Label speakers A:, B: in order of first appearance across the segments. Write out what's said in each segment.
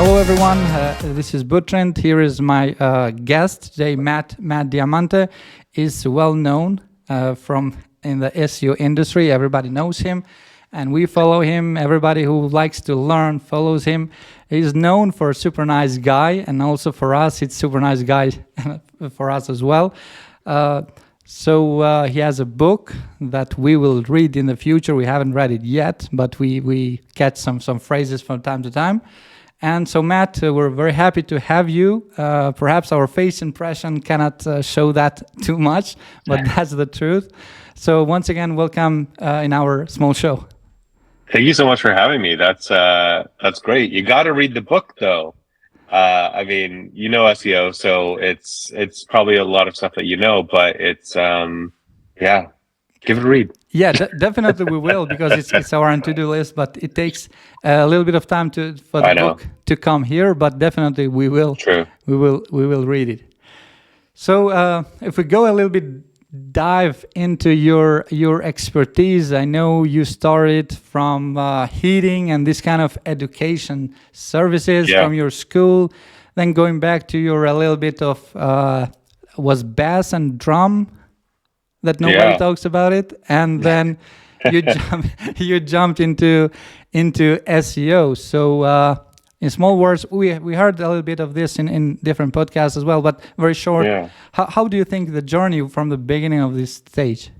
A: Hello, everyone. This is Butrint. Here is my guest today, Matt. Matt Diamante is well known from in the SEO industry. Everybody knows him, and we follow him. Everybody who likes to learn follows him. He's known for a super nice guy, and also for us, it's super nice guy for us as well. So he has a book that we will read in the future. We haven't read it yet, but we catch some phrases from time to time. And so, Matt, we're very happy to have you. Perhaps our face impression cannot show that too much, but that's the truth. So once again, welcome in our small show.
B: Thank you so much for having me. That's great. You got to read the book, though. I mean, you know SEO, so it's probably a lot of stuff that you know, but it's yeah, give it a read.
A: Yeah, definitely we will, because it's our to-do list, but it takes a little bit of time for the book to come here, but definitely we will.
B: True.
A: We will read it. So if we go a little bit dive into your expertise, I know you started from heating and this kind of education services from your school, then going back to your a little bit of was bass and drum that nobody talks about it, and then you jumped into SEO. So in small words, we heard a little bit of this in different podcasts as well, but very short. Yeah. How do you think the journey from the beginning of this stage?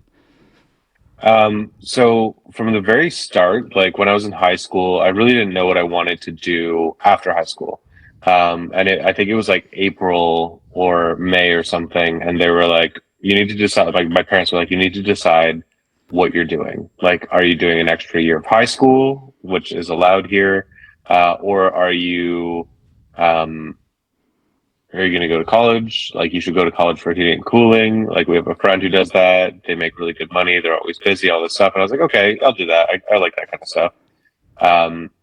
B: So from the very start, like when I was in high school, I really didn't know what I wanted to do after high school. And I think it was like April or May or something, and they were like, you need to decide, like my parents were like, you need to decide what you're doing. Like, are you doing an extra year of high school, which is allowed here? Or are you going to go to college? Like, you should go to college for heating and cooling. Like, we have a friend who does that. They make really good money. They're always busy, all this stuff. And I was like, okay, I'll do that. I like that kind of stuff.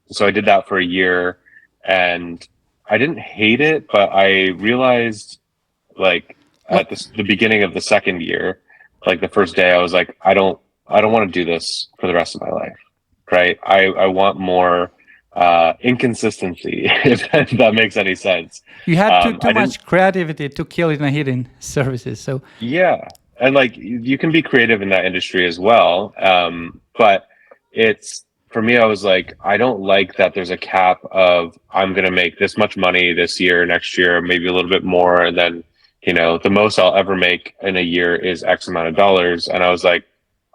B: So I did that for a year, and I didn't hate it, but I realized, like, at the beginning of the second year, like the first day, I was like, I don't want to do this for the rest of my life, right? I want more inconsistency, if that makes any sense.
A: You had too much creativity to kill in a hidden services. So
B: yeah, and like you can be creative in that industry as well, but it's, for me, I was like, I don't like that there's a cap of I'm gonna make this much money this year, next year, maybe a little bit more, and then, you know, the most I'll ever make in a year is X amount of dollars. And I was like,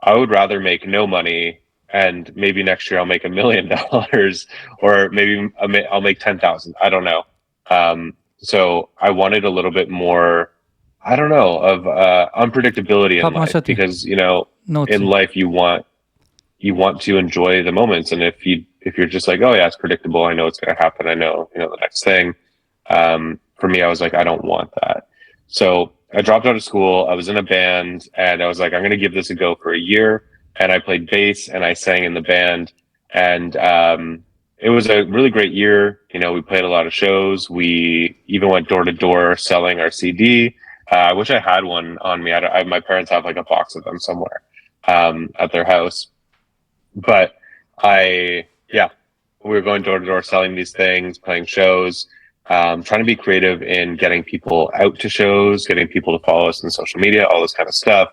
B: I would rather make no money, and maybe next year I'll make $1 million, or maybe I'll make 10,000. I don't know. So I wanted a little bit more, I don't know, of unpredictability in life, because, you know, in life you want to enjoy the moments. And if you're just like, oh yeah, it's predictable, I know it's going to happen, I know, you know, the next thing. For me, I was like, I don't want that. So I dropped out of school. I was in a band, and I was like, I'm going to give this a go for a year. And I played bass and I sang in the band, and it was a really great year. You know, we played a lot of shows. We even went door to door selling our CD. I wish I had one on me. My parents have like a box of them somewhere at their house. But we were going door to door selling these things, playing shows. Trying to be creative in getting people out to shows, getting people to follow us on social media, all this kind of stuff.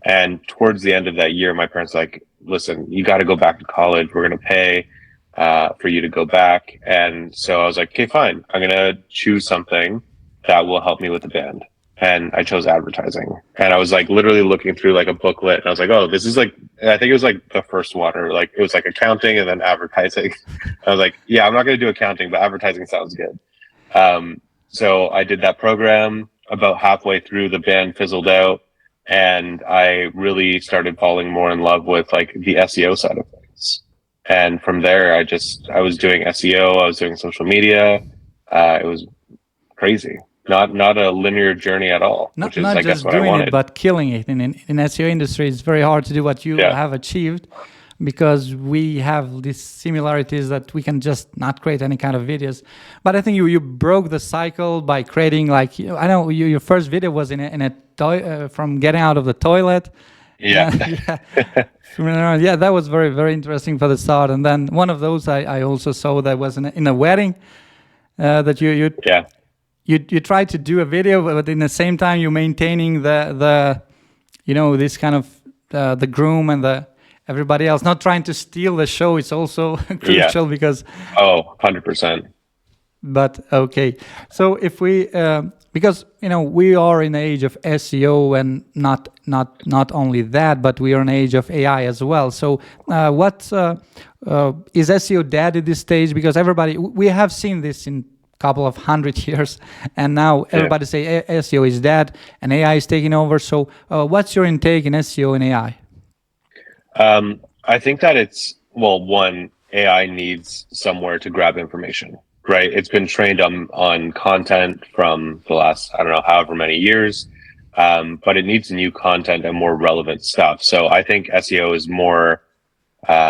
B: And towards the end of that year, my parents were like, listen, you got to go back to college. We're going to pay for you to go back. And so I was like, okay, fine. I'm going to choose something that will help me with the band. And I chose advertising. And I was like literally looking through like a booklet, and I was like, oh, this is like, I think it was like the first one, or like it was like accounting and then advertising. I was like, yeah, I'm not going to do accounting, but advertising sounds good. So I did that program. About halfway through, the band fizzled out, and I really started falling more in love with like the SEO side of things. And from there, I was doing SEO, I was doing social media. It was crazy. Not a linear journey at all.
A: Not just doing it, but killing it. In SEO industry, it's very hard to do what you have achieved, because we have these similarities that we can just not create any kind of videos. But I think you broke the cycle by creating, like, I know your first video was in a from getting out of the toilet.
B: Yeah.
A: Yeah, that was very, very interesting for the start. And then one of those I also saw that was in a wedding. that
B: Yeah.
A: you try to do a video, but in the same time you're maintaining the this kind of the groom and the everybody else, not trying to steal the show. It's also
B: Yeah.
A: crucial because.
B: Oh, 100%.
A: But okay, so if we because we are in the age of SEO, and not only that, but we are in the age of AI as well. So what is SEO dead at this stage? Because we have seen this in couple of 100 years, and now everybody say SEO is dead and AI is taking over. So what's your intake in SEO and AI?
B: I think that one, AI needs somewhere to grab information, right? It's been trained on content from the last, I don't know, however many years, but it needs new content and more relevant stuff. So I think SEO is more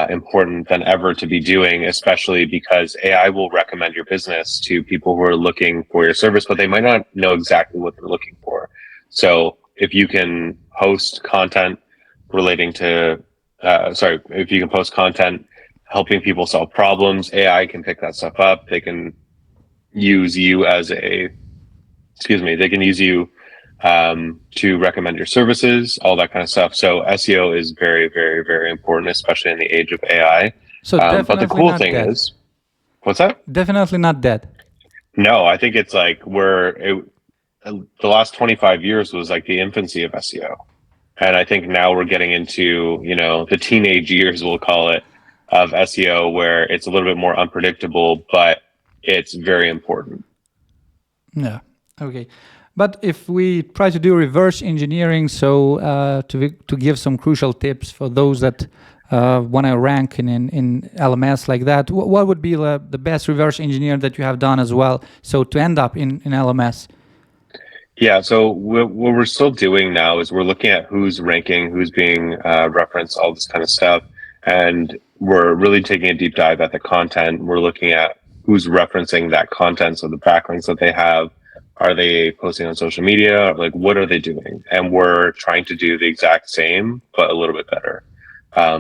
B: important than ever to be doing, especially because AI will recommend your business to people who are looking for your service, but they might not know exactly what they're looking for. So if you can post content relating to, if you can post content helping people solve problems, AI can pick that stuff up. They can use you they can use you to recommend your services, all that kind of stuff. So SEO is very, very, very important, especially in the age of AI.
A: So
B: but the cool thing is, what's that?
A: Definitely not dead.
B: No, I think it's like the last 25 years was like the infancy of SEO. And I think now we're getting into, the teenage years, we'll call it, of SEO, where it's a little bit more unpredictable, but it's very important.
A: Yeah. Okay. But if we try to do reverse engineering, so to give some crucial tips for those that want to rank in LMS like that, what would be the best reverse engineer that you have done as well? So to end up in LMS.
B: Yeah, so what we're still doing now is we're looking at who's ranking, who's being referenced, all this kind of stuff. And we're really taking a deep dive at the content. We're looking at who's referencing that content, so the backlinks that they have. Are they posting on social media? Like, what are they doing? And we're trying to do the exact same, but a little bit better.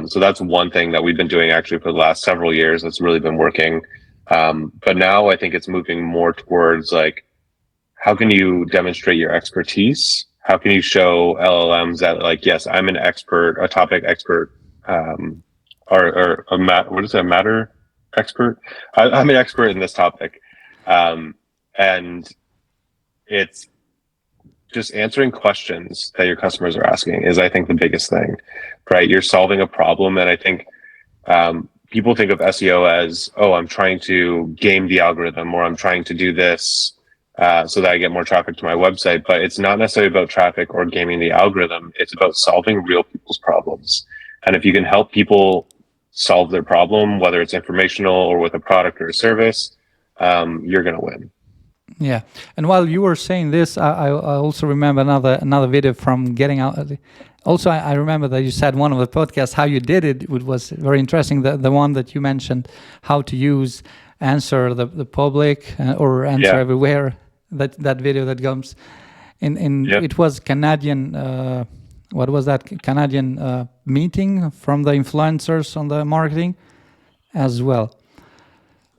B: So that's one thing that we've been doing actually for the last several years. That's really been working. But now I think it's moving more towards like, how can you demonstrate your expertise? How can you show LLMs that like, yes, I'm an expert, a topic expert, or what is that, matter expert? I'm an expert in this topic. And it's just answering questions that your customers are asking is, I think, the biggest thing, right? You're solving a problem. And I think people think of SEO as, oh, I'm trying to game the algorithm, or I'm trying to do this so that I get more traffic to my website. But it's not necessarily about traffic or gaming the algorithm. It's about solving real people's problems. And if you can help people solve their problem, whether it's informational or with a product or a service, you're going to win.
A: Yeah, and while you were saying this, I also remember another video from Getting Out. Also, I remember that you said one of the podcasts how you did it. It was very interesting. The one that you mentioned, how to use answer the public or answer everywhere. That video that comes in it was Canadian. What was that Canadian meeting from the influencers on the marketing as well?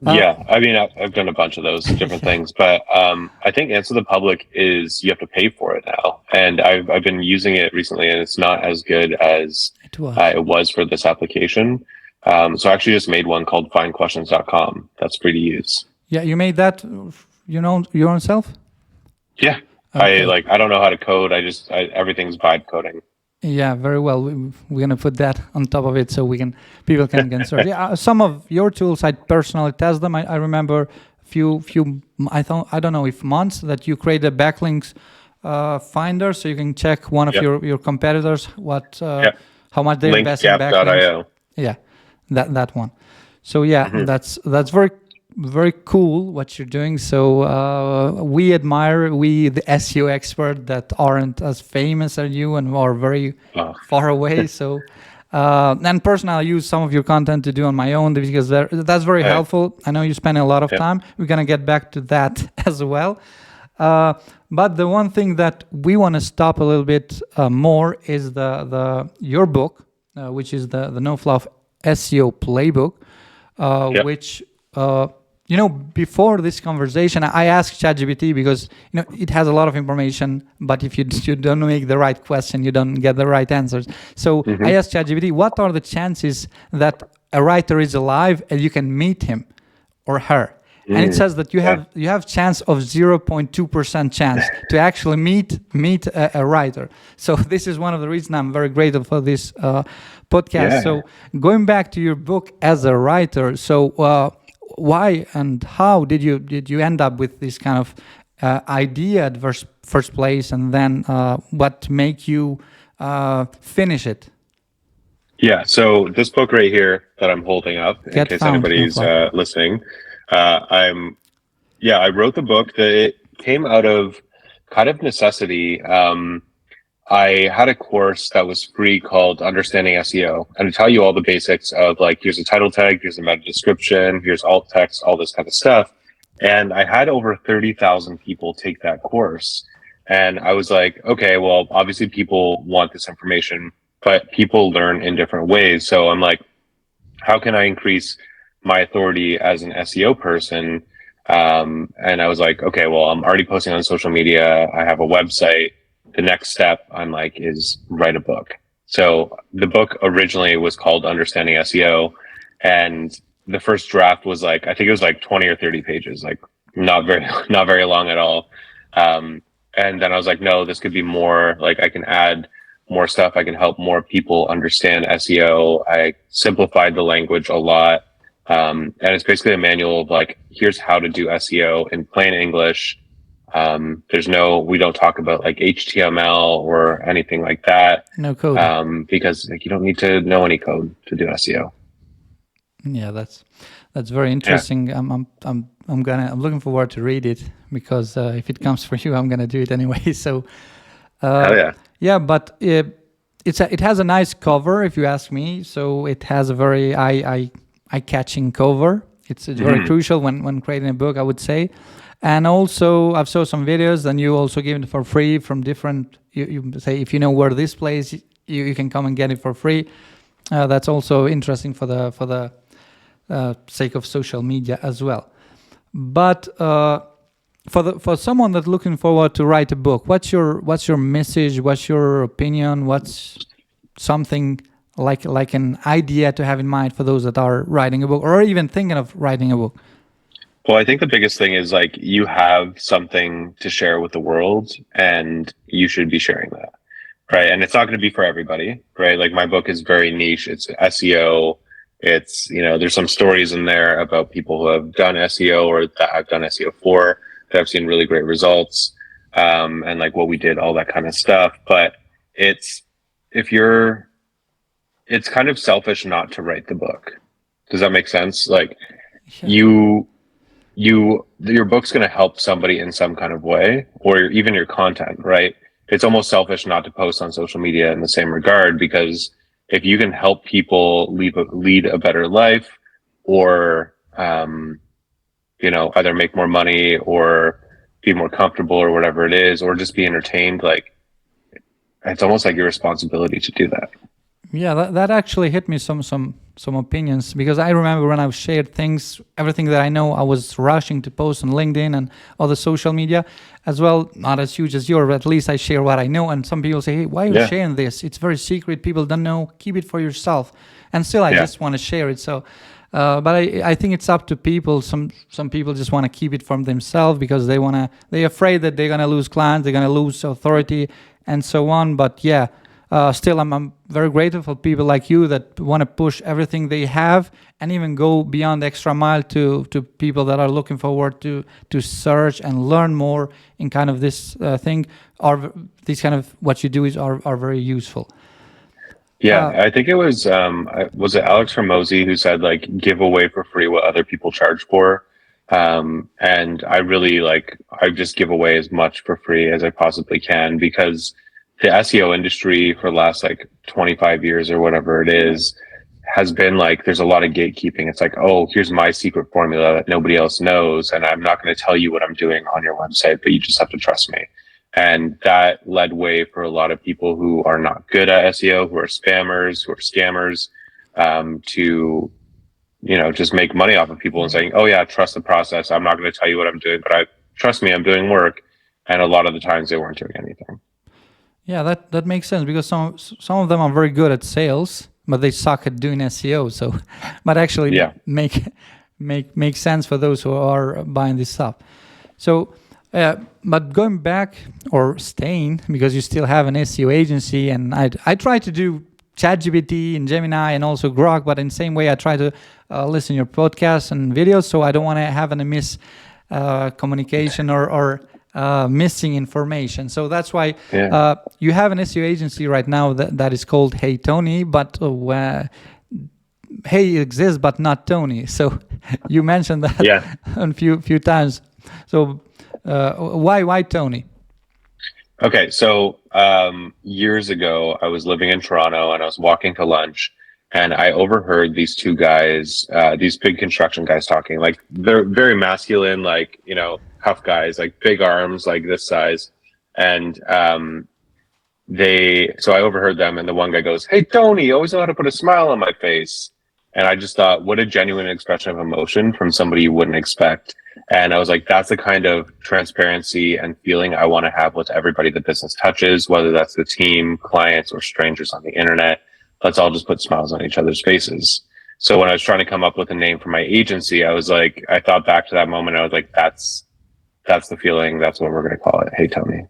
B: Yeah, I mean, I've done a bunch of those different things, but I think Answer the Public is you have to pay for it now, and I've been using it recently, and it's not as good as it was for this application. So I actually just made one called findquestions.com. That's free to use.
A: Yeah, you made that, your own self?
B: Yeah, okay. I don't know how to code. Everything's vibe coding.
A: Yeah, very well. We're gonna put that on top of it so people can search. Yeah, some of your tools I personally test them. I remember few I don't know if months that you created a backlinks finder so you can check one of your competitors how much they invest in backlinks. Yeah, that one. So that's very very cool what you're doing. So we admire the SEO expert that aren't as famous as you and are very far away. So and personally, I use some of your content to do on my own because that's very helpful. I know you spend a lot of time. We're gonna get back to that as well. But the one thing that we want to stop a little bit more is your book, which is the No Fluff SEO Playbook, which before this conversation, I asked ChatGPT because it has a lot of information, but if you don't make the right question, you don't get the right answers. So I asked ChatGPT, what are the chances that a writer is alive and you can meet him or her? And it says that you have chance of 0.2% chance to actually meet a writer. So this is one of the reasons I'm very grateful for this podcast.
B: Yeah.
A: So going back to your book as a writer, so why and how did you end up with this kind of idea at first place, and then what make you finish it?
B: Yeah. So this book right here that I'm holding up, in case anybody's listening, I wrote the book. It came out of kind of necessity. I had a course that was free called Understanding SEO, and to tell you all the basics of like, here's a title tag, here's a meta description, here's alt text, all this kind of stuff. And I had over 30,000 people take that course. And I was like, okay, well, obviously people want this information, but people learn in different ways. So I'm like, how can I increase my authority as an SEO person? And I was like, okay, well, I'm already posting on social media. I have a website. The next step I'm like is write a book. So the book originally was called Understanding SEO, and the first draft was like, I think it was like 20 or 30 pages, like not very long at all. And then I was like, no, this could be more. Like, I can add more stuff. I can help more people understand SEO. I simplified the language a lot. And it's basically a manual of like, here's how to do SEO in plain English. We don't talk about like HTML or anything like that.
A: No code.
B: Because like, you don't need to know any code to do SEO.
A: Yeah, that's very interesting. Yeah. I'm looking forward to read it, because if it comes for you, I'm gonna do it anyway. So, yeah, but it has a nice cover, if you ask me. So it has a very eye-catching cover. It's very crucial when creating a book, I would say. And also, I've saw some videos, and you also give it for free from different. You say, if you know where this place, you can come and get it for free. That's also interesting for the sake of social media as well. But for someone that's looking forward to write a book, what's your message? What's your opinion? What's something like an idea to have in mind for those that are writing a book or even thinking of writing a book?
B: Well, I think the biggest thing is like, you have something to share with the world, and you should be sharing that, right? And it's not going to be for everybody, right? Like, my book is very niche. It's SEO. It's, there's some stories in there about people who have done SEO or that I've done SEO for, that have seen really great results, and like what we did, all that kind of stuff. But it's kind of selfish not to write the book. Does that make sense? Like, your book's going to help somebody in some kind of way, or even your content, right? It's almost selfish not to post on social media in the same regard, because if you can help people lead a better life, or either make more money or be more comfortable or whatever it is, or just be entertained, like, it's almost like your responsibility to do that.
A: Yeah, that actually hit me some opinions, because I remember when I shared everything that I know, I was rushing to post on LinkedIn and other social media as well. Not as huge as yours, but at least I share what I know. And some people say, hey, why are you sharing this? It's very secret. People don't know. Keep it for yourself. And still, I just want to share it. So, but I think it's up to people. Some people just want to keep it from themselves because they're afraid that they're going to lose clients, they're going to lose authority and so on. But yeah. Still, I'm very grateful for people like you that want to push everything they have and even go beyond the extra mile to people that are looking forward to search and learn more in kind of this thing. Or these kind of what you do are very useful.
B: Yeah, I think it was it Alex Hormozy who said, like, give away for free what other people charge for. And I really I just give away as much for free as I possibly can, because the SEO industry for the last 25 years or whatever it is has been there's a lot of gatekeeping. It's like, oh, here's my secret formula that nobody else knows, and I'm not going to tell you what I'm doing on your website, but you just have to trust me. And that led way for a lot of people who are not good at SEO, who are spammers, who are scammers, to just make money off of people and saying, oh yeah, trust the process. I'm not going to tell you what I'm doing, but trust me, I'm doing work. And a lot of the times they weren't doing anything.
A: Yeah, that makes sense, because some of them are very good at sales, but they suck at doing SEO. So, but actually make sense for those who are buying this stuff. So, but going back or staying, because you still have an SEO agency, and I try to do ChatGPT and Gemini and also Grok, but in the same way I try to listen to your podcasts and videos, so I don't want to have any communication or missing information. So that's why you have an SEO agency right now that is called Hey Tony, but Hey exists, but not Tony. So you mentioned that a few times. So why Tony?
B: Okay, so years ago, I was living in Toronto and I was walking to lunch, and I overheard these two guys, these big construction guys talking. Like, they're very masculine, like, tough guys, like big arms, like this size. And so I overheard them, and the one guy goes, "Hey, Tony, you always know how to put a smile on my face." And I just thought, what a genuine expression of emotion from somebody you wouldn't expect. And I was like, that's the kind of transparency and feeling I want to have with everybody the business touches, whether that's the team, clients, or strangers on the internet. Let's all just put smiles on each other's faces. So when I was trying to come up with a name for my agency, I was like, I thought back to that moment. I was like, that's the feeling. That's what we're going to call it. Hey, Tony.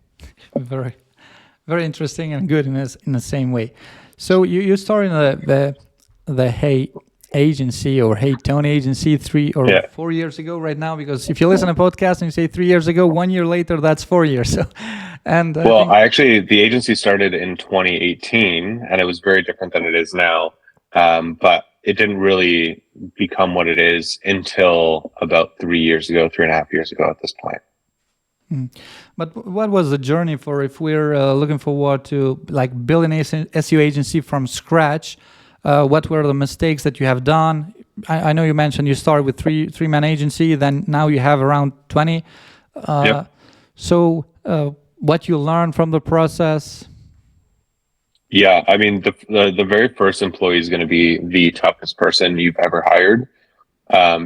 A: Very, very interesting and good in the same way. So you started the Hey agency or Hey Tony agency 3 or 4 years ago right now, because if you listen to a podcast and you say 3 years ago, 1 year later, that's 4 years. So, and
B: the agency started in 2018, and it was very different than it is now. But it didn't really become what it is until about 3 years ago, 3.5 years ago at this point.
A: But what was the journey for, if we're looking forward to like building an SEO agency from scratch? What were the mistakes that you have done? I know you mentioned you started with three-man agency, then now you have around 20. So what you learned from the process?
B: Yeah, I mean, the very first employee is going to be the toughest person you've ever hired,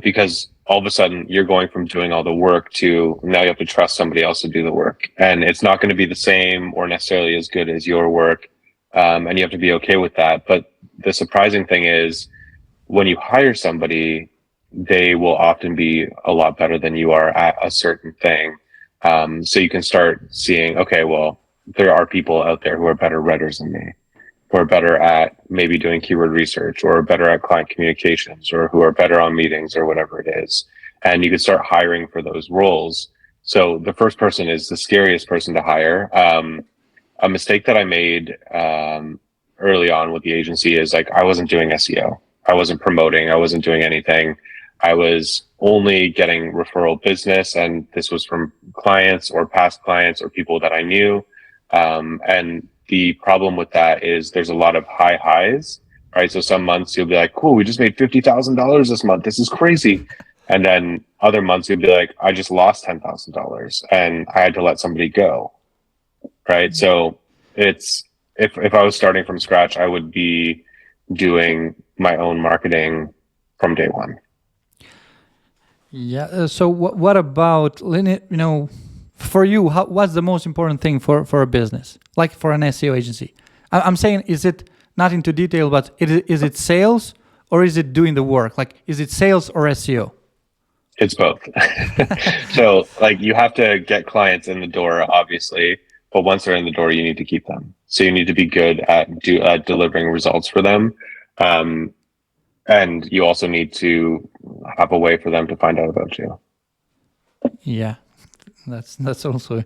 B: because all of a sudden you're going from doing all the work to now you have to trust somebody else to do the work, and it's not going to be the same or necessarily as good as your work, and you have to be okay with that. But the surprising thing is, when you hire somebody, they will often be a lot better than you are at a certain thing. So you can start seeing, okay, well, there are people out there who are better writers than me, who are better at maybe doing keyword research, or better at client communications, or who are better on meetings, or whatever it is. And you can start hiring for those roles. So the first person is the scariest person to hire. A mistake that I made early on with the agency is, like, I wasn't doing SEO. I wasn't promoting. I wasn't doing anything. I was only getting referral business, and this was from clients or past clients or people that I knew. And the problem with that is there's a lot of high highs, right? So some months you'll be like, cool, we just made $50,000 this month. This is crazy. And then other months you'll be like, I just lost $10,000 and I had to let somebody go. Right. So it's, if I was starting from scratch, I would be doing my own marketing from day one.
A: Yeah. So what about, for you, what's the most important thing for a business, like for an SEO agency? I'm saying, is it not into detail, but is it sales or is it doing the work? Like, is it sales or SEO?
B: It's both. So, like, you have to get clients in the door, obviously, but once they're in the door, you need to keep them. So you need to be good at delivering results for them. And you also need to have a way for them to find out about you.
A: Yeah, that's also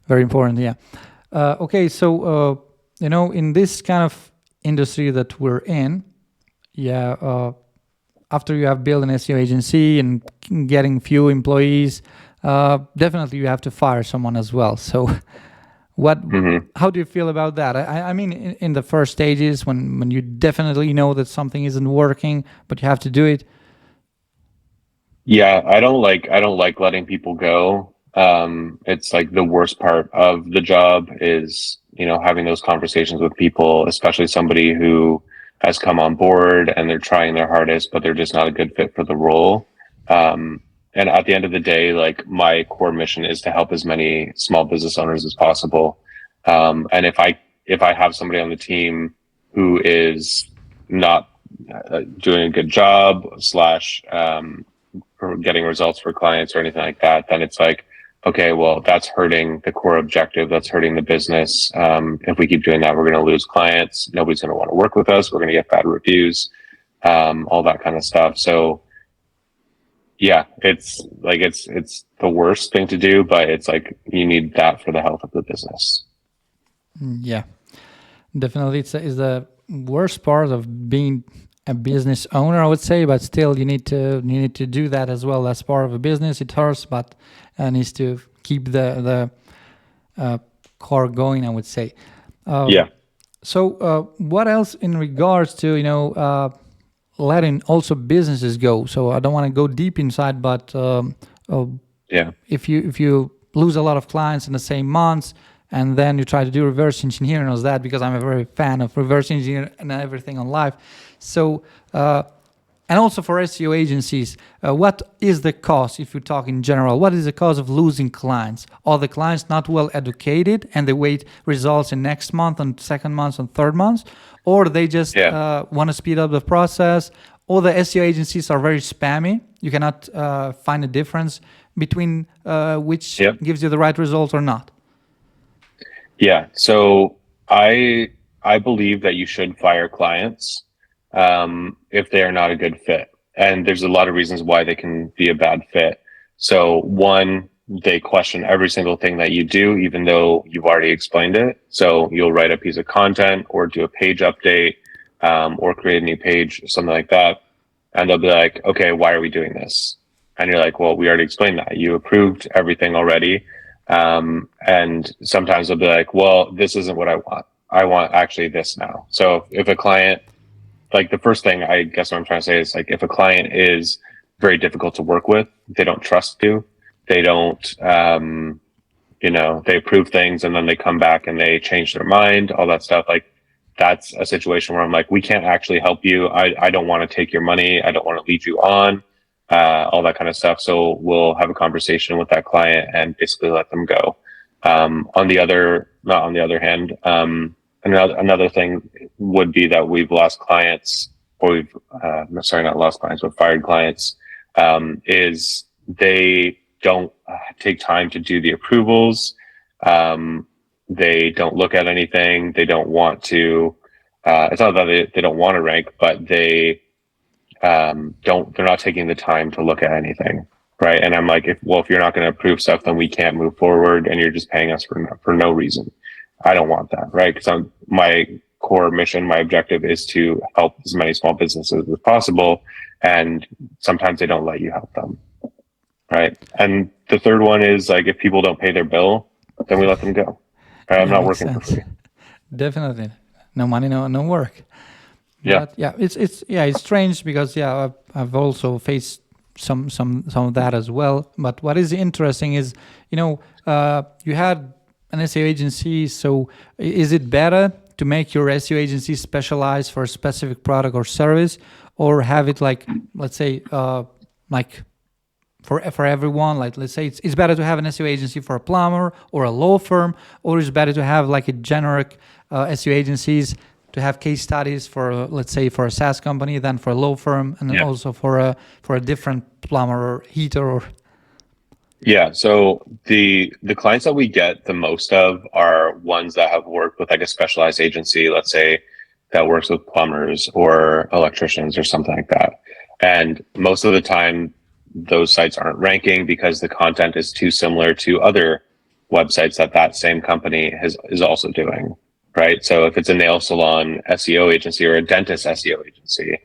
A: very important. Yeah. Okay, so in this kind of industry that we're in, after you have built an SEO agency and getting few employees, definitely you have to fire someone as well. So how do you feel about that? I mean, in the first stages, when you definitely know that something isn't working, but you have to do it.
B: Yeah, I don't like letting people go. It's like the worst part of the job is, having those conversations with people, especially somebody who has come on board and they're trying their hardest, but they're just not a good fit for the role. And at the end of the day, like my core mission is to help as many small business owners as possible. And if I have somebody on the team who is not doing a good job slash for getting results for clients or anything like that, then it's like, okay, well, that's hurting the core objective. That's hurting the business. If we keep doing that, we're going to lose clients. Nobody's going to want to work with us. We're going to get bad reviews, all that kind of stuff. So yeah, it's the worst thing to do, but it's like you need that for the health of the business.
A: Yeah, definitely. It's the worst part of being a business owner, I would say, but still you need to do that as well. That's part of a business. It hurts, but needs to keep the core going, I would say.
B: Yeah.
A: So what else in regards to letting also businesses go? So I don't want to go deep inside, but
B: Yeah.
A: if you lose a lot of clients in the same months, and then you try to do reverse engineering on that, because I'm a very fan of reverse engineering and everything on life. So and also for SEO agencies, what is the cost, if you talk in general? What is the cost of losing clients? Are the clients not well educated and they wait results in next month, on second month, on third month? Or they just want to speed up the process? Or the SEO agencies are very spammy? You cannot find a difference between which gives you the right results or not?
B: Yeah. So I believe that you should fire clients if they are not a good fit. And there's a lot of reasons why they can be a bad fit. So one, they question every single thing that you do, even though you've already explained it. So you'll write a piece of content or do a page update or create a new page, something like that. And they'll be like, okay, why are we doing this? And you're like, well, we already explained that. You approved everything already. And sometimes they'll be like, well, this isn't what I want. I want actually this now. So if a client, like the first thing I guess what I'm trying to say is like, if a client is very difficult to work with, they don't trust you, they don't, they approve things and then they come back and they change their mind, all that stuff. Like that's a situation where I'm like, we can't actually help you. I don't want to take your money. I don't want to lead you on, all that kind of stuff. So we'll have a conversation with that client and basically let them go. Not on the other hand, another thing would be that we've lost clients, or we've, not lost clients, but fired clients, is they don't take time to do the approvals. They don't look at anything. They don't want to, it's not that they don't want to rank, but they're not taking the time to look at anything. Right. And I'm like, if you're not going to approve stuff, then we can't move forward and you're just paying us for no reason. I don't want that. Right. Because my core mission, my objective is to help as many small businesses as possible. And sometimes they don't let you help them. Right. And the third one is like, if people don't pay their bill, then we let them go. Right? I'm not working for free.
A: Definitely. No money, no work.
B: Yeah.
A: But it's strange because I've also faced some of that as well. But what is interesting is, you had an SEO agency. So is it better to make your SEO agency specialized for a specific product or service, or have it like, let's say, like for everyone? Like, let's say it's better to have an SEO agency for a plumber or a law firm, or it's better to have like a generic SEO agencies to have case studies for, let's say, for a SaaS company, than for a law firm, and then also for a different plumber or heater or.
B: Yeah. So the clients that we get the most of are ones that have worked with like a specialized agency, let's say, that works with plumbers or electricians or something like that. And most of the time, those sites aren't ranking because the content is too similar to other websites that same company is also doing. Right. So if it's a nail salon SEO agency or a dentist SEO agency,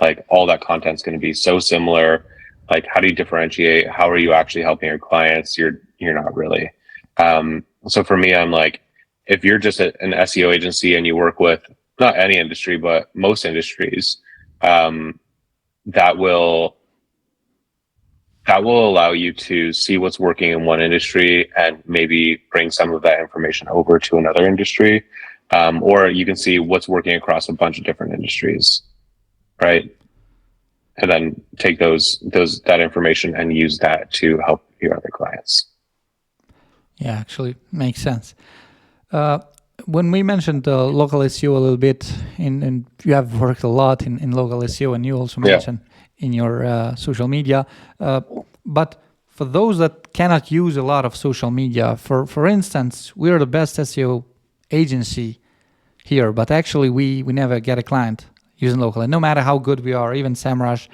B: like all that content's going to be so similar. Like, how do you differentiate? How are you actually helping your clients? You're not really. So for me, I'm like, if you're just an SEO agency and you work with not any industry, but most industries, that will allow you to see what's working in one industry and maybe bring some of that information over to another industry. Or you can see what's working across a bunch of different industries, right? And then take that information and use that to help your other clients.
A: Yeah, actually makes sense. When we mentioned local SEO a little bit, and you have worked a lot in local SEO, and you also mentioned in your social media. But for those that cannot use a lot of social media, for instance, we are the best SEO agency here, but actually we never get a client using local. And no matter how good we are, even Samrush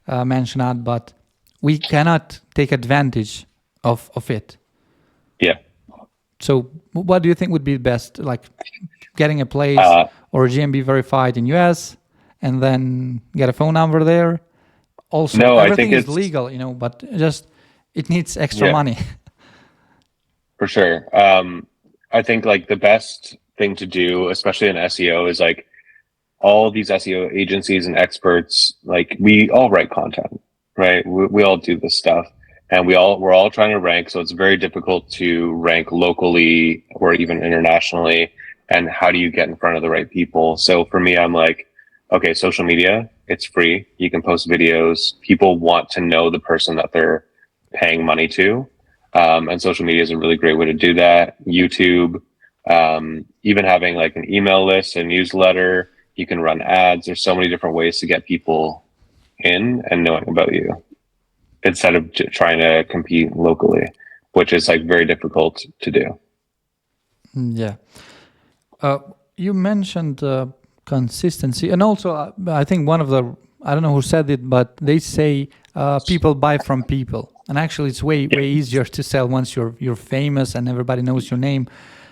A: mentioned that, but we cannot take advantage of it.
B: Yeah.
A: So what do you think would be best? Like getting a place or a GMB verified in US and then get a phone number there? Also,
B: no,
A: everything is legal, but just it needs extra money.
B: For sure. I think like the best thing to do, especially in SEO, is like all these SEO agencies and experts, like we all write content, right? We all do this stuff. And we're all trying to rank. So it's very difficult to rank locally or even internationally. And how do you get in front of the right people? So for me, I'm like, okay, social media, it's free. You can post videos. People want to know the person that they're paying money to. And social media is a really great way to do that. YouTube, even having like an email list, a newsletter, you can run ads. There's so many different ways to get people in and knowing about you, instead of trying to compete locally, which is like very difficult to do.
A: Yeah. You mentioned consistency, and also I think one of I don't know who said it, but they say people buy from people, and actually it's way easier to sell once you're famous and everybody knows your name.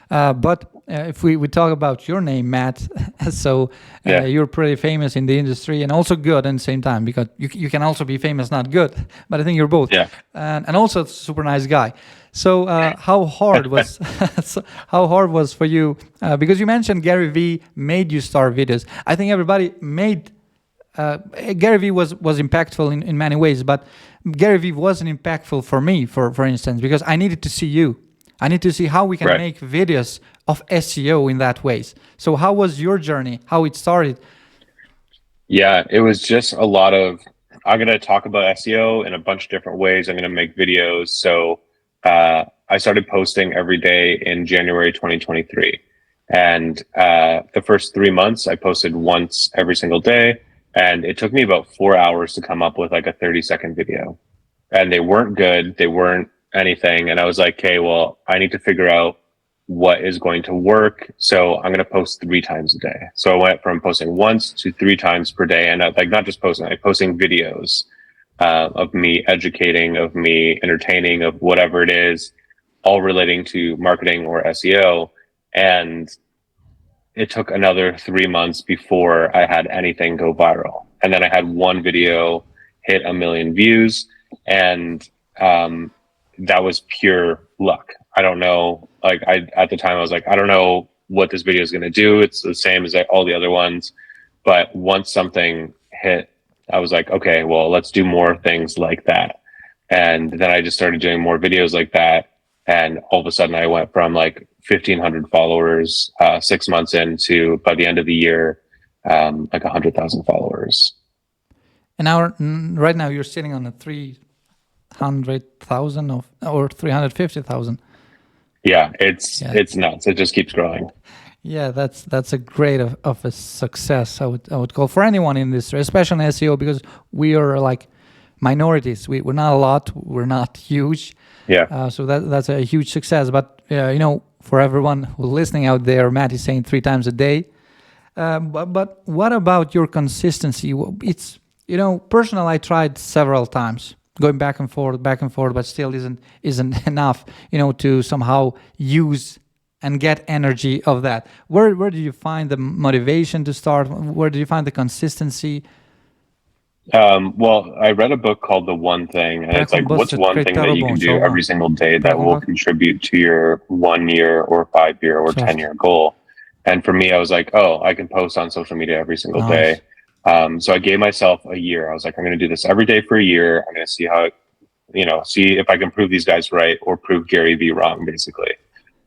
A: But if we talk about your name, Matt, so you're pretty famous in the industry and also good at the same time, because you can also be famous, not good, but I think you're both.
B: Yeah.
A: And also a super nice guy. So how hard was for you? Because you mentioned Gary Vee made you start videos. I think everybody made Gary Vee was impactful in many ways, but Gary Vee wasn't impactful for me, for instance, because I needed to see you. I need to see how we can make videos of SEO in that ways. So how was your journey? How it started?
B: Yeah, it was just a lot of, I'm going to talk about SEO in a bunch of different ways. I'm going to make videos. So I started posting every day in January 2023. And the first 3 months, I posted once every single day. And it took me about 4 hours to come up with like a 30-second video. And they weren't good. They weren't anything. And I was like, okay, well, I need to figure out what is going to work. So I'm going to post 3 times a day. So I went from posting once to 3 times per day. And like not just posting, like posting videos of me educating, of me entertaining, of whatever it is, all relating to marketing or SEO. And it took another 3 months before I had anything go viral. And then I had one video hit 1 million views. And that was pure luck. I don't know. Like at the time I was like, I don't know what this video is going to do. It's the same as all the other ones. But once something hit, I was like, okay, well, let's do more things like that. And then I just started doing more videos like that. And all of a sudden I went from like 1,500 followers 6 months into, by the end of the year, like 100,000 followers.
A: And now, right now you're sitting on a 300,000 or 350,000.
B: Yeah, it's nuts. It just keeps growing.
A: Yeah, that's a great of a success. I would call for anyone in this, especially in SEO, because we are like minorities. We're not a lot. We're not huge.
B: Yeah.
A: So that's a huge success. But for everyone who's listening out there, Matt is saying 3 times a day. But what about your consistency? It's personal. I tried several times, going back and forth, but still isn't enough. To somehow use and get energy of that. Where do you find the motivation to start? Where do you find the consistency?
B: Well, I read a book called The One Thing, and it's like, what's one thing that you can do every single day that will contribute to your 1 year or 5 year or 10-year goal? And for me, I was like, oh, I can post on social media every single day. So I gave myself a year. I was like, I'm going to do this every day for a year. I'm going to see how, see if I can prove these guys right or prove Gary Vee wrong, basically.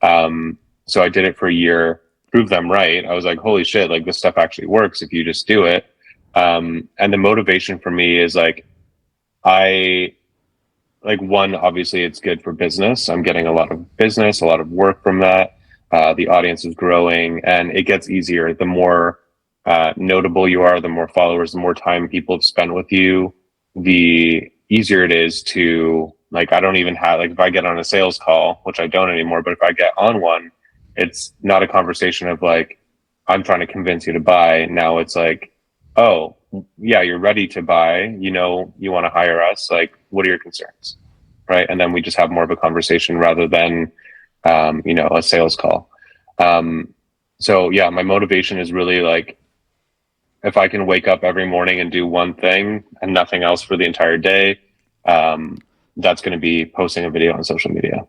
B: So I did it for a year. prove them right. I was like, holy shit, like this stuff actually works if you just do it. And the motivation for me is like, I like one, obviously it's good for business. I'm getting a lot of business, a lot of work from that. The audience is growing and it gets easier. The more notable you are, the more followers, the more time people have spent with you, the easier it is to like, I don't even have, like if I get on a sales call, which I don't anymore, but if I get on one, it's not a conversation of like, I'm trying to convince you to buy. Now it's like, oh, yeah, you're ready to buy, you know, you want to hire us. Like, what are your concerns? Right. And then we just have more of a conversation rather than, you know, a sales call. So yeah, my motivation is really like, if I can wake up every morning and do one thing and nothing else for the entire day, that's going to be posting a video on social media.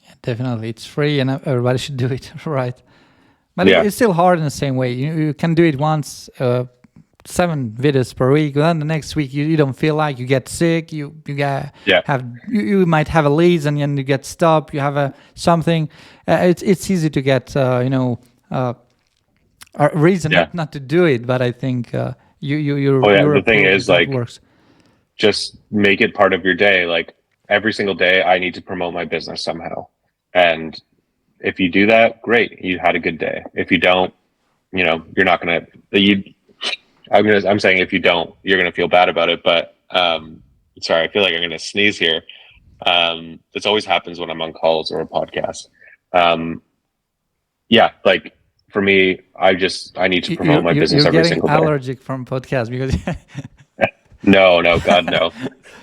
A: Yeah, definitely. It's free and everybody should do it, right? But
B: Yeah.
A: it's still hard in the same way. You can do it once, 7 videos per week. Then the next week you don't feel like, you get sick. You might have a leads and then you get stopped. You have a something. It's easy to get a reason not to do it. But I think you're
B: the thing is like
A: works.
B: Just make it part of your day. Like every single day, I need to promote my business somehow, and if you do that, great. You had a good day. If you don't, you know, you're not going to, I'm saying if you don't, you're going to feel bad about it. But, sorry, I feel like I'm going to sneeze here. This always happens when I'm on calls or a podcast. Yeah. Like for me, I need to promote my business every single day.
A: You're getting allergic from podcasts because
B: no, God,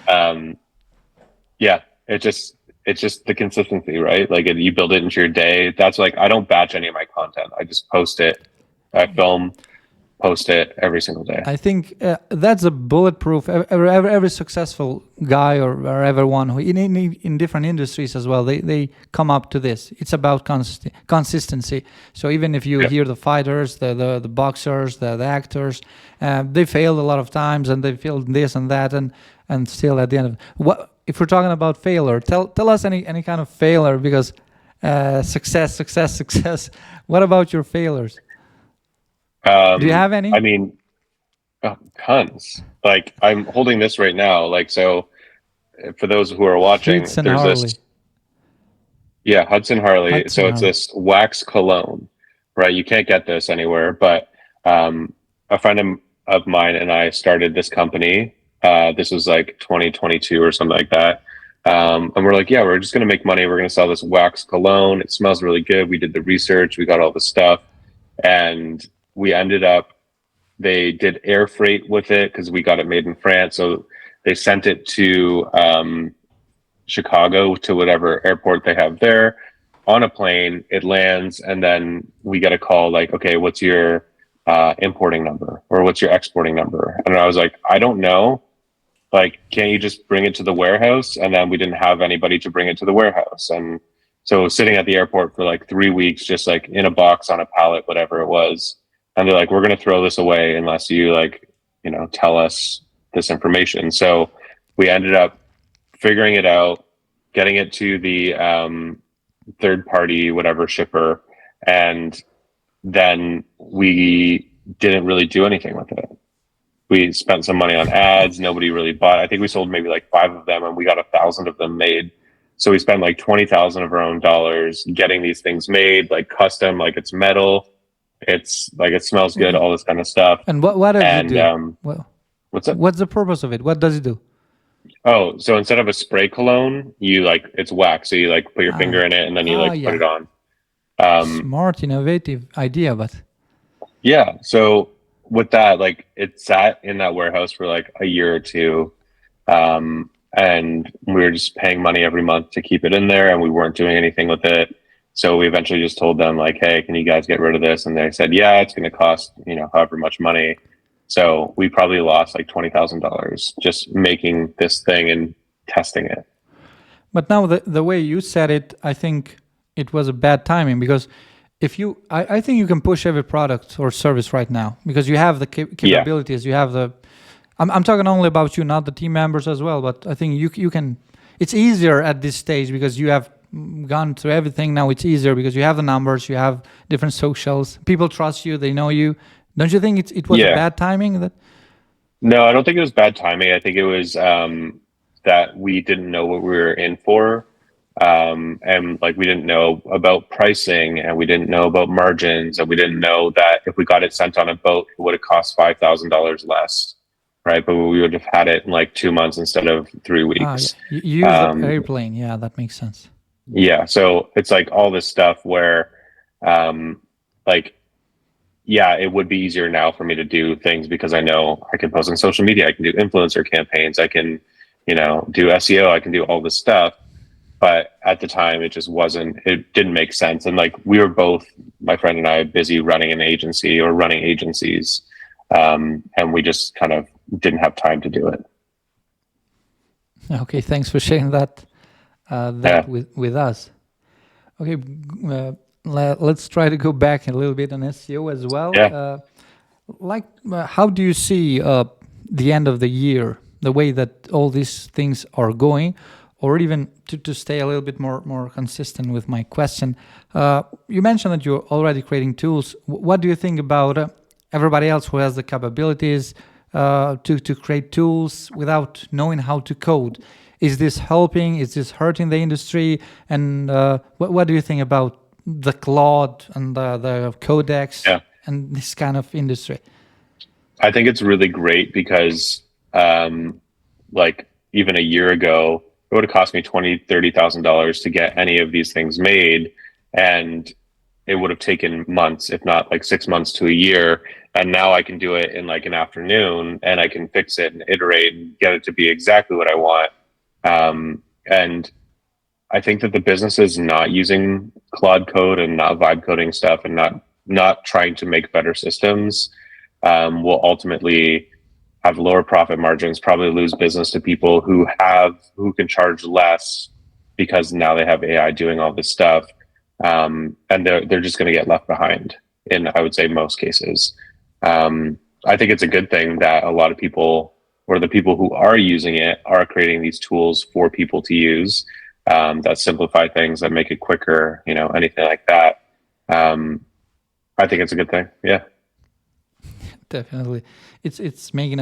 B: no. Yeah, it's just the consistency, right? Like you build it into your day. That's like, I don't batch any of my content. I just post it. I film, post it every single day.
A: I think that's a bulletproof. Every successful guy or everyone who in different industries as well, they come up to this. It's about consistency. So even if you hear the fighters, the boxers, the actors, they failed a lot of times and they failed this and that, and still at the end of what. If we're talking about failure, tell us any kind of failure, because success. What about your failures? Do you have any?
B: I mean, tons. Like I'm holding this right now. Like, so for those who are watching,
A: Hudson
B: there's
A: Harley.
B: this. Yeah, Hudson Harley. It's this wax cologne, right? You can't get this anywhere, but a friend of mine and I started this company. This was like 2022 or something like that. And we're like, yeah, we're just going to make money. We're going to sell this wax cologne. It smells really good. We did the research. We got all the stuff. And we ended up, they did air freight with it because we got it made in France. So they sent it to Chicago, to whatever airport they have there, on a plane. It lands. And then we get a call like, okay, what's your importing number, or what's your exporting number? And I was like, I don't know. Like, can't you just bring it to the warehouse? And then we didn't have anybody to bring it to the warehouse. And so sitting at the airport for like 3 weeks, just like in a box on a pallet, whatever it was. And they're like, we're going to throw this away unless you like, you know, tell us this information. So we ended up figuring it out, getting it to the third party, whatever shipper. And then we didn't really do anything with it. We spent some money on ads. Nobody really bought. I think we sold maybe like 5 of them, and we got 1,000 of them made. So we spent like 20,000 of our own dollars getting these things made, like custom, like it's metal. It's like, it smells good, all this kind of stuff.
A: And what does it do?
B: What's that?
A: What's the purpose of it? What does it do?
B: Oh, so instead of a spray cologne, you like, it's wax. So you like put your finger in it and then you put it on.
A: Smart, innovative idea, but
B: yeah. So with that, like it sat in that warehouse for like a year or two. And we were just paying money every month to keep it in there, and we weren't doing anything with it. So we eventually just told them like, hey, can you guys get rid of this? And they said, yeah, it's going to cost, you know, however much money. So we probably lost like $20,000 just making this thing and testing it.
A: But now the way you said it, I think it was a bad timing, because if you, I think you can push every product or service right now because you have the capabilities, you have the, I'm talking only about you, not the team members as well, but I think you can, it's easier at this stage because you have gone through everything. Now it's easier because you have the numbers, you have different socials, people trust you, they know you. Don't you think it was a
B: Yeah.
A: bad timing?
B: No, I don't think it was bad timing. I think it was that we didn't know what we were in for. And like we didn't know about pricing, and we didn't know about margins, and we didn't know that if we got it sent on a boat, it would have cost $5,000 less, right? But we would have had it in like 2 months instead of 3 weeks.
A: Yeah. You use the airplane. Yeah, that makes sense.
B: Yeah, so it's like all this stuff where, like, yeah, it would be easier now for me to do things because I know I can post on social media, I can do influencer campaigns, I can, do SEO, I can do all this stuff. But at the time, it just wasn't, it didn't make sense. And like we were both, my friend and I, busy running an agency or running agencies. And we just kind of didn't have time to do it.
A: Okay, thanks for sharing that with us. Okay, let's try to go back a little bit on SEO as well.
B: Yeah.
A: How do you see the end of the year, the way that all these things are going? Or even to stay a little bit more consistent with my question, you mentioned that you're already creating tools. What do you think about everybody else who has the capabilities to create tools without knowing how to code? Is this helping? Is this hurting the industry? And what do you think about the Claude and the Codex and this kind of industry?
B: I think it's really great because like even a year ago, it would have cost me $20,000-$30,000 to get any of these things made, and it would have taken months, if not like 6 months to a year. And now I can do it in like an afternoon, and I can fix it and iterate and get it to be exactly what I want. And I think that the businesses not using Claude Code and not vibe coding stuff and not trying to make better systems will ultimately have lower profit margins, probably lose business to people who can charge less because now they have AI doing all this stuff. And they're just going to get left behind in, I would say, most cases. I think it's a good thing that a lot of people, or the people who are using it, are creating these tools for people to use that simplify things, that make it quicker, anything like that. I think it's a good thing. Yeah.
A: Definitely, it's making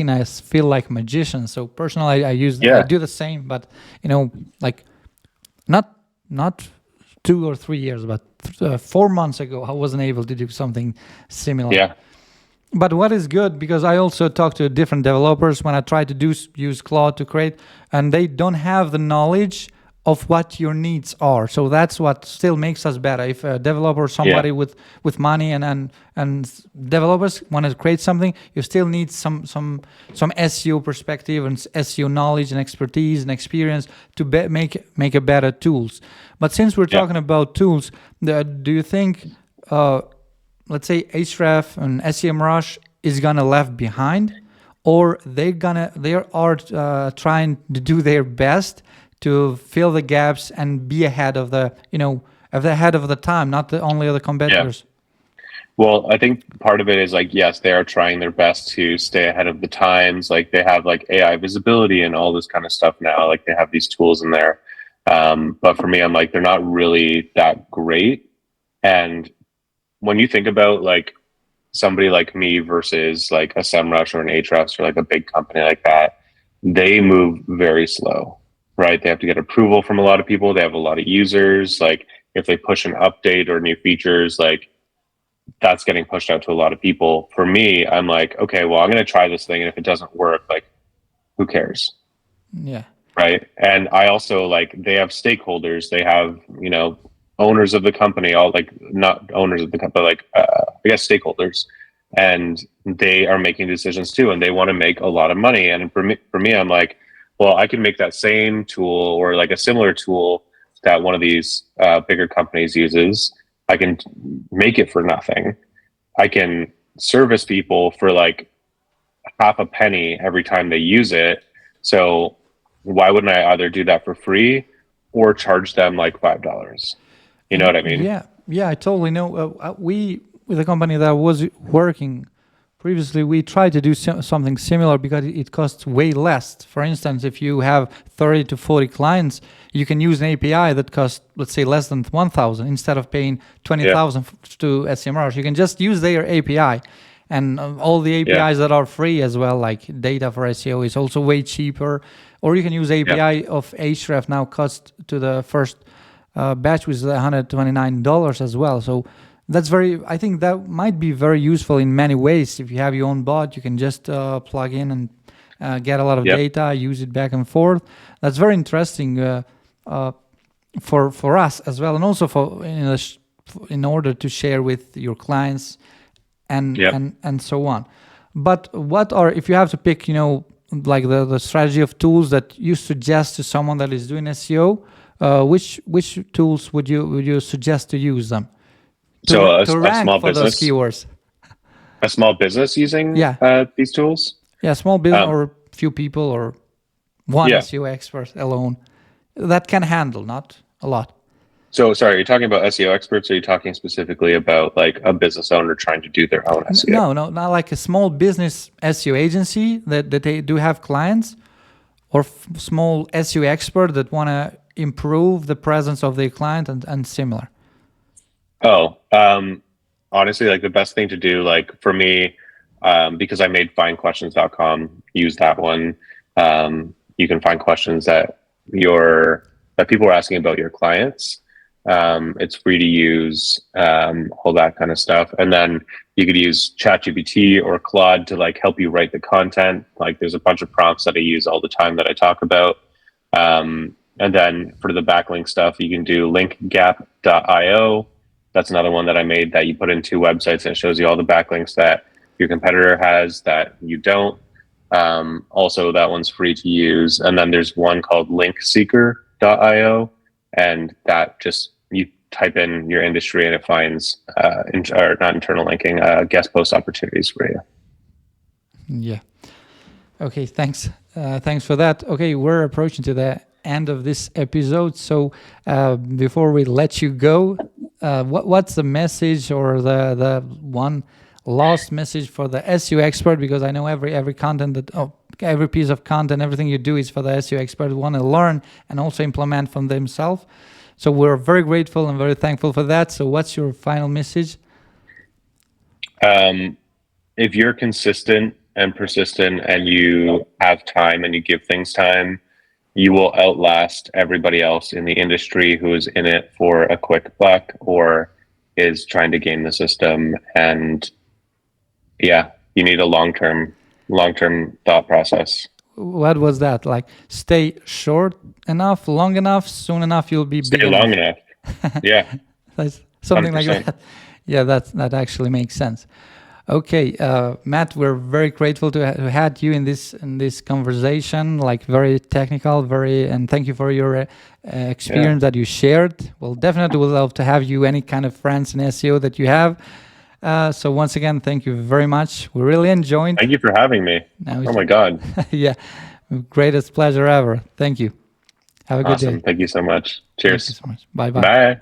A: us feel like magicians. So personally, I do the same, but like not 2 or 3 years, but 4 months ago, I wasn't able to do something similar.
B: Yeah.
A: But what is good, because I also talk to different developers when I try to use Claude to create, and they don't have the knowledge of what your needs are. So that's what still makes us better. If a developer, somebody with money and developers want to create something, you still need some SEO perspective and SEO knowledge and expertise and experience to make a better tools. But since we're talking about tools, do you think, let's say Ahrefs and SEMrush is gonna left behind, or they are trying to do their best to fill the gaps and be ahead of the time, not only the competitors?
B: Well, I think part of it is like, yes, they are trying their best to stay ahead of the times. Like they have like AI visibility and all this kind of stuff now. Like they have these tools in there. But for me, I'm like, they're not really that great. And when you think about like somebody like me versus like a SEMrush or an Ahrefs or like a big company like that, they move very slow, right? They have to get approval from a lot of people. They have a lot of users. Like if they push an update or new features, like that's getting pushed out to a lot of people. For me, I'm like, okay, well, I'm going to try this thing. And if it doesn't work, like, who cares?
A: Yeah.
B: Right. And I also like, they have stakeholders. They have, owners of the company, all like not owners of the company, like, I guess stakeholders, and they are making decisions too. And they want to make a lot of money. And for me, I'm like, well, I can make that same tool or like a similar tool that one of these bigger companies uses. I can make it for nothing. I can service people for like half a penny every time they use it. So why wouldn't I either do that for free or charge them like $5? You know what I mean?
A: Yeah, I totally know. We, with a company that I was working previously we tried to do something similar because it costs way less. For instance, if you have 30 to 40 clients, you can use an API that costs, let's say, less than 1,000 instead of paying 20,000 to SEMRs. You can just use their API. And all the APIs that are free as well, like data for SEO, is also way cheaper. Or you can use API of Ahrefs now, cost to the first batch was $129 as well. So that's I think that might be very useful in many ways. If you have your own bot, you can just plug in and get a lot of data, use it back and forth. That's very interesting for us as well, and also in order to share with your clients and so on. But if you have to pick, like the strategy of tools that you suggest to someone that is doing SEO, which tools would you suggest to use them? To rank
B: small
A: for
B: business,
A: those keywords.
B: A small business using these tools?
A: Yeah, small business or few people or one SEO expert alone. That can handle, not a lot.
B: So, sorry, are you talking about SEO experts, or are you talking specifically about like a business owner trying to do their own SEO?
A: No, not like a small business SEO agency that they do have clients, or small SEO expert that want to improve the presence of their client and similar.
B: Honestly, like the best thing to do, like for me, because I made findquestions.com, use that one. You can find questions that people are asking about your clients. It's free to use, all that kind of stuff. And then you could use ChatGPT or Claude to like help you write the content. Like there's a bunch of prompts that I use all the time that I talk about. And then for the backlink stuff, you can do linkgap.io. That's another one that I made that you put in 2 websites and it shows you all the backlinks that your competitor has that you don't. Also, that one's free to use. And then there's one called linkseeker.io, and that just, you type in your industry and it finds, or not internal linking, guest post opportunities for you.
A: Yeah. Okay, thanks. Thanks for that. Okay, we're approaching to the end of this episode. So before we let you go, what's the message or the one last message for the SEO expert? Because I know every content every piece of content, everything you do is for the SEO expert who want to learn and also implement from themselves. So we're very grateful and very thankful for that. So what's your final message?
B: If you're consistent and persistent and you have time and you give things time, you will outlast everybody else in the industry who is in it for a quick buck or is trying to game the system. And yeah, you need a long-term thought process.
A: What was that? Like stay short enough, long enough, soon enough, you'll be big enough.
B: Long enough. Yeah.
A: That's something
B: 100%.
A: like that. Yeah, that actually makes sense. Okay, Matt, we're very grateful to have had you in this conversation. Like very technical, and thank you for your experience that you shared. We'll definitely would love to have you, any kind of friends in SEO that you have. So once again, thank you very much. We really enjoyed.
B: Thank you for having me. Oh my God.
A: Yeah, greatest pleasure ever. Thank you. Have a good day.
B: Thank you so much. Cheers.
A: Thank you so much. Bye-bye.
B: Bye.